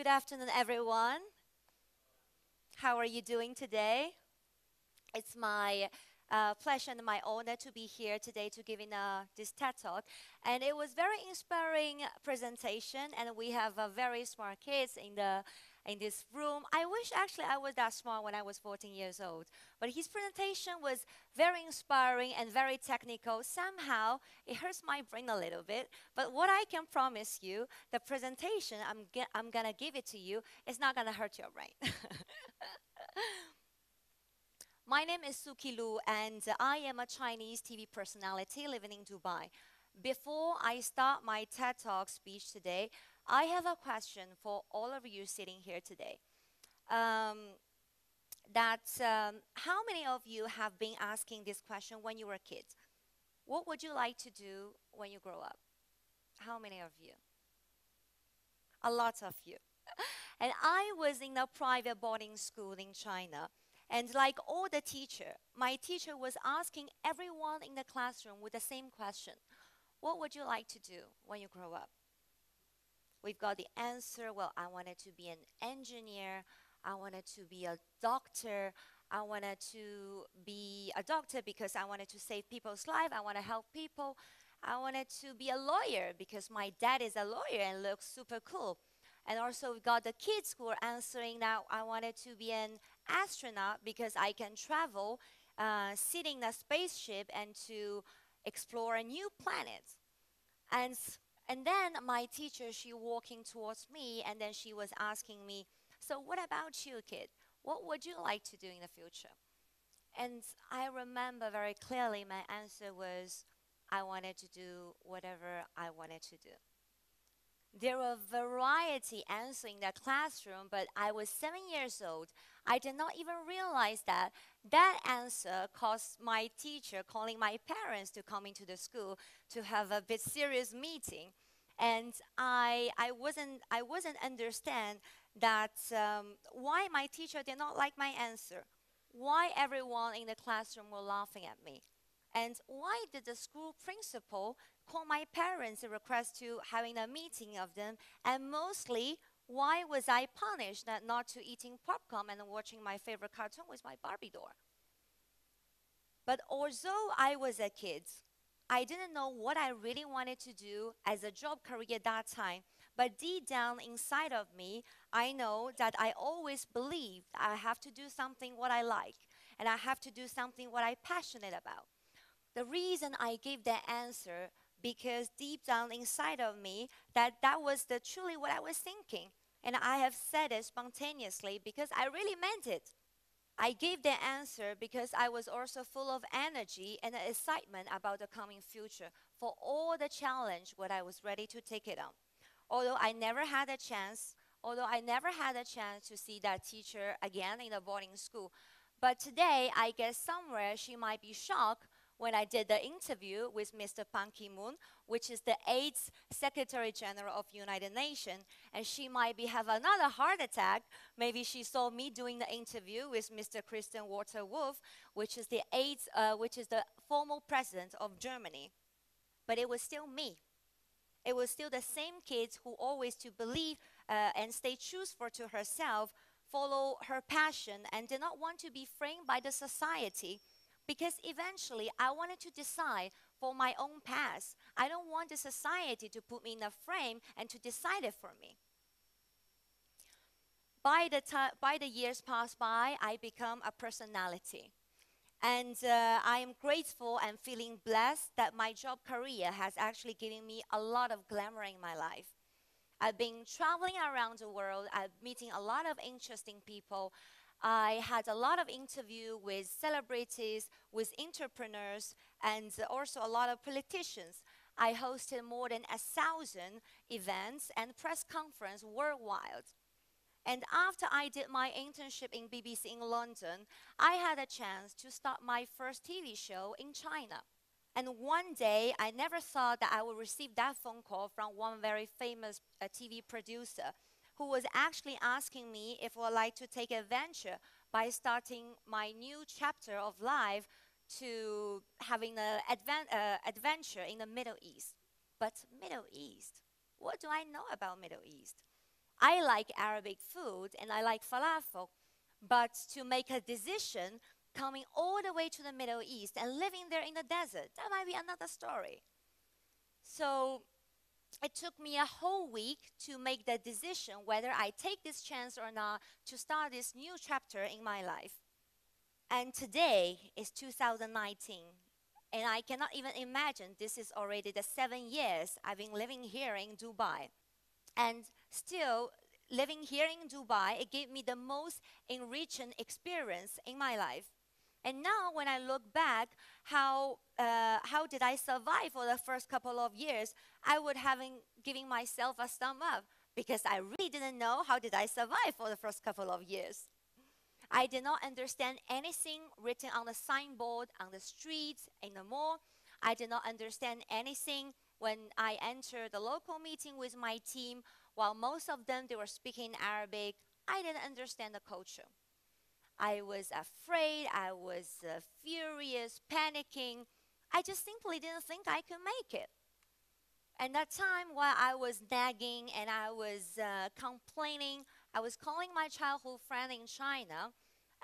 Good afternoon, everyone. How are you doing today? It's my pleasure and my honor to be here today to giving this TED Talk. And it was very inspiring presentation, and we have very smart kids in this room. I wish actually I was that smart when I was 14 years old. But his presentation was very inspiring and very technical. Somehow it hurts my brain a little bit. But what I can promise you, the presentation I'm gonna give it to you is not gonna hurt your brain. My name is Suki Lu, and I am a Chinese TV personality living in Dubai. Before I start my TED Talk speech today, I have a question for all of you sitting here today. Um, how many of you have been asking this question when you were a kid? What would you like to do when you grow up? How many of you? A lot of you. And I was in a private boarding school in China. And like all the teacher, my teacher was asking everyone in the classroom with the same question. What would you like to do when you grow up? We've got the answer. Well, I wanted to be an engineer. I wanted to be a doctor. I wanted to be a doctor because I wanted to save people's life. I want to help people. I wanted to be a lawyer because my dad is a lawyer and looks super cool. And also we got the kids who are answering that I wanted to be an astronaut because I can travel, sitting in a spaceship and to explore a new planet. And and then my teacher, she walking towards me, and then she was asking me, "So what about you, kid? What would you like to do in the future?" And I remember very clearly my answer was, I wanted to do whatever I wanted to do. There were variety answering that classroom, but I was 7 years old. I did not even realize that that answer caused my teacher calling my parents to come into the school to have a bit serious meeting. And I wasn't understand that why my teacher did not like my answer, why everyone in the classroom were laughing at me, and why did the school principal call my parents and request to having a meeting of them, and mostly why was I punished not to eating popcorn and watching my favorite cartoon with my Barbie doll? But although I was a kid, I didn't know what I really wanted to do as a job career at that time. But deep down inside of me, I know that I always believed I have to do something what I like, and I have to do something what I'm passionate about. The reason I gave that answer, because deep down inside of me, that was the truly what I was thinking. And I have said it spontaneously because I really meant it. I gave the answer because I was also full of energy and excitement about the coming future for all the challenge what I was ready to take it on. Although I never had a chance, although I never had a chance to see that teacher again in the boarding school. But today, I guess somewhere she might be shocked when I did the interview with Mr. Ban Ki-moon, which is the 8th Secretary General of United Nations, and she might be have another heart attack. Maybe she saw me doing the interview with Mr. Christian Walter Wolff, which is which is the former president of Germany. But it was still me. It was still the same kids who always to believe and stay truthful to herself, follow her passion, and did not want to be framed by the society. Because eventually I wanted to decide for my own path. I don't want the society to put me in a frame and to decide it for me. By the years passed by, I become a personality. And I am grateful and feeling blessed that my job career has actually given me a lot of glamour in my life. I've been traveling around the world. I'm meeting a lot of interesting people. I had a lot of interview with celebrities, with entrepreneurs, and also a lot of politicians. I hosted more than 1,000 events and press conference worldwide. And after I did my internship in BBC in London, I had a chance to start my first TV show in China. And one day, I never thought that I would receive that phone call from one very famous TV producer who was actually asking me if I would like to take a venture by starting my new chapter of life to having an adventure in the Middle East. But Middle East, what do I know about Middle East? I like Arabic food and I like falafel, but to make a decision coming all the way to the Middle East and living there in the desert, that might be another story. So it took me a whole week to make the decision whether I take this chance or not to start this new chapter in my life. And today is 2019. And I cannot even imagine this is already the 7 years I've been living here in Dubai. And still, living here in Dubai, it gave me the most enriching experience in my life. And now, when I look back, how did I survive for the first couple of years? I would have been giving myself a thumb up because I really didn't know how did I survive for the first couple of years. I did not understand anything written on the signboard, on the streets, in the mall. I did not understand anything when I entered the local meeting with my team. While most of them, they were speaking Arabic, I didn't understand the culture. I was afraid, I was furious, panicking. I just simply didn't think I could make it. And that time while I was nagging and I was complaining, I was calling my childhood friend in China,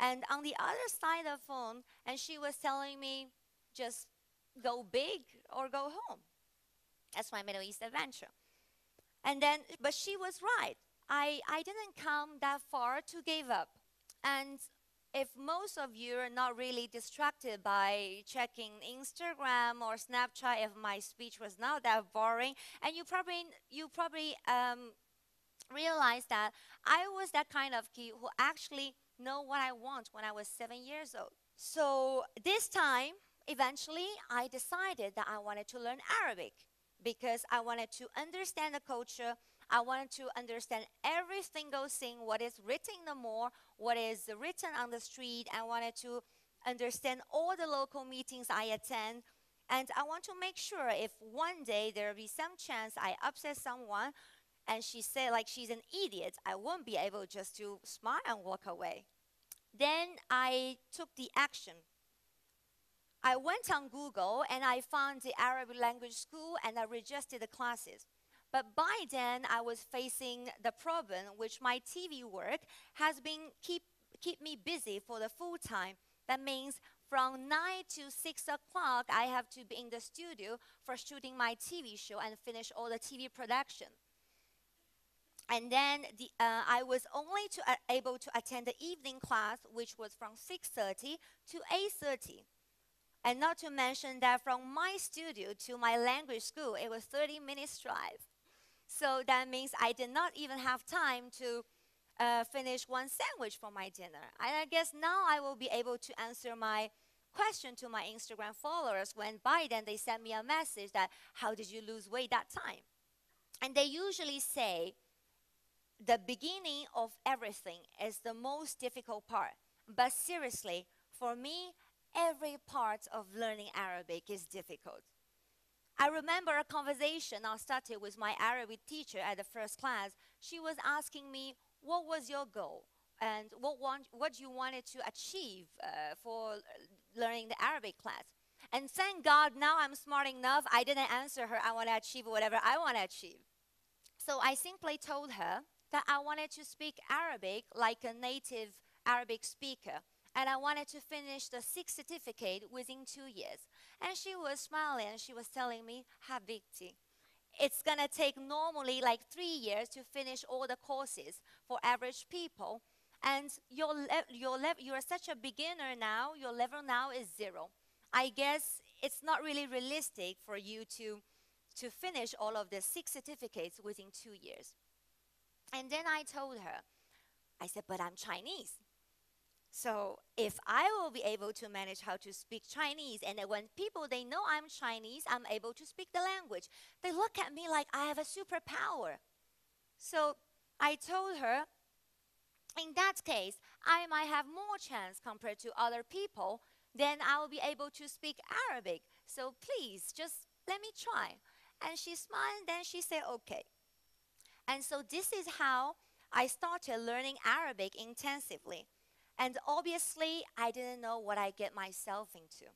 and on the other side of the phone, and she was telling me, just go big or go home. That's my Middle East adventure. And then, but she was right. I didn't come that far to give up. And if most of you are not really distracted by checking Instagram or Snapchat, if my speech was not that boring, and you probably realize that I was that kind of kid who actually know what I want when I was 7 years old. So this time, eventually, I decided that I wanted to learn Arabic because I wanted to understand the culture. I wanted to understand every single thing, what is written in the mall, what is written on the street. I wanted to understand all the local meetings I attend. And I want to make sure if one day there will be some chance I upset someone and she said like she's an idiot, I won't be able just to smile and walk away. Then I took the action. I went on Google and I found the Arabic language school and I registered the classes. But by then, I was facing the problem, which my TV work has been keep me busy for the full time. That means from 9 to 6 o'clock, I have to be in the studio for shooting my TV show and finish all the TV production. And then I was only able to attend the evening class, which was from 6:30 to 8:30. And not to mention that from my studio to my language school, it was 30 minutes drive. So that means I did not even have time to finish one sandwich for my dinner. And I guess now I will be able to answer my question to my Instagram followers when by then they send me a message that, how did you lose weight that time? And they usually say, the beginning of everything is the most difficult part. But seriously, for me, every part of learning Arabic is difficult. I remember a conversation I started with my Arabic teacher at the first class. She was asking me, what was your goal? And what you wanted to achieve for learning the Arabic class? And thank God now I'm smart enough, I didn't answer her, I want to achieve whatever I want to achieve. So I simply told her that I wanted to speak Arabic like a native Arabic speaker. And I wanted to finish the 6th certificate within 2 years. And she was smiling and she was telling me, Habibti, it's going to take normally like 3 years to finish all the courses for average people. And you're such a beginner now, your level now is 0. I guess it's not really realistic for you to finish all of the 6 certificates within 2 years. And then I told her, I said, but I'm Chinese. So if I will be able to manage how to speak Chinese, and then when people, they know I'm Chinese, I'm able to speak the language, they look at me like I have a superpower. So I told her, in that case, I might have more chance compared to other people, then I will be able to speak Arabic. So please, just let me try. And she smiled, and then she said, okay. And so this is how I started learning Arabic intensively. And obviously, I didn't know what I get myself into.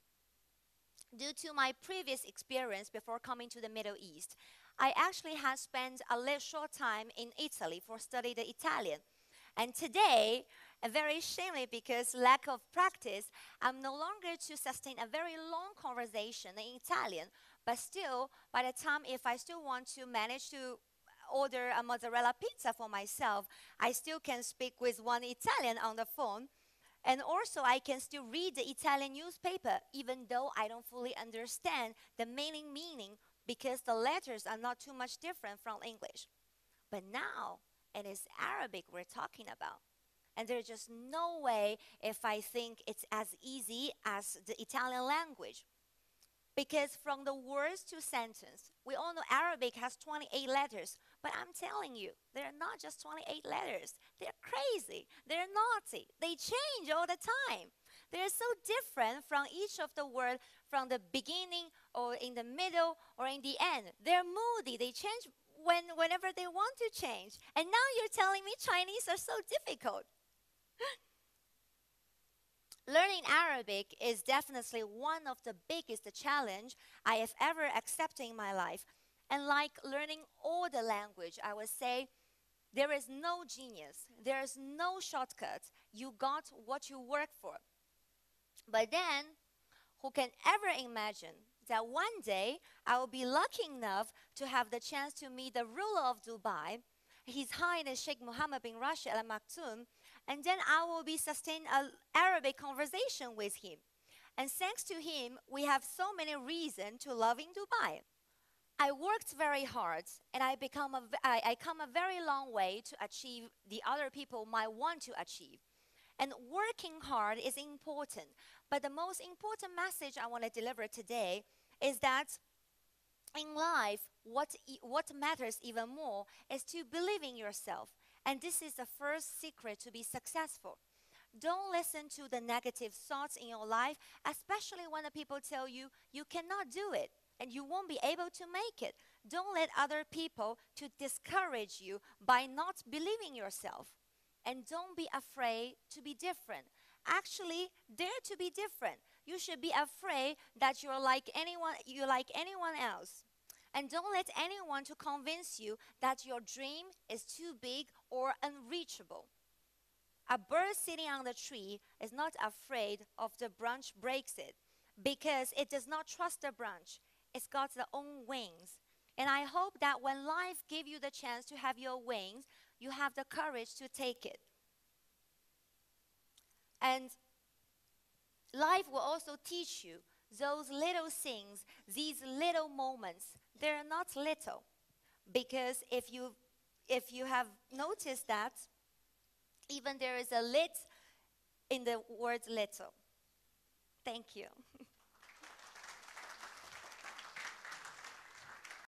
Due to my previous experience before coming to the Middle East, I actually had spent a little short time in Italy for study the Italian. And today, very shamefully because lack of practice, I'm no longer to sustain a very long conversation in Italian. But still, by the time if I still want to manage to order a mozzarella pizza for myself, I still can speak with one Italian on the phone. And also, I can still read the Italian newspaper, even though I don't fully understand the meaning because the letters are not too much different from English. But now, it is Arabic we're talking about. And there's just no way if I think it's as easy as the Italian language. Because from the words to sentence, we all know Arabic has 28 letters, but I'm telling you, they're not just 28 letters. They're crazy. They're naughty. They change all the time. They're so different from each of the words from the beginning or in the middle or in the end. They're moody. They change whenever they want to change. And now you're telling me Chinese are so difficult. Learning Arabic is definitely one of the biggest challenge I have ever accepted in my life. And like learning all the language, I would say there is no genius. There is no shortcut. You got what you work for. But then, who can ever imagine that one day I will be lucky enough to have the chance to meet the ruler of Dubai, His Highness Sheikh Mohammed bin Rashid Al Maktoum, and then I will be sustaining an Arabic conversation with him. And thanks to him, we have so many reasons to love in Dubai. I worked very hard, and I come a very long way to achieve the other people might want to achieve. And working hard is important, but the most important message I want to deliver today is that in life, what matters even more is to believe in yourself. And this is the first secret to be successful. Don't listen to the negative thoughts in your life, especially when the people tell you you cannot do it and you won't be able to make it. Don't let other people to discourage you by not believing yourself. And don't be afraid to be different. Actually, dare to be different. You should be afraid that you're like anyone else. And don't let anyone to convince you that your dream is too big or unreachable. A bird sitting on the tree is not afraid of the branch breaks it because it does not trust the branch. It's got its own wings. And I hope that when life gives you the chance to have your wings, you have the courage to take it. And life will also teach you those little things, these little moments. They're not little. Because if you have noticed that, even there is a lit in the word little. Thank you.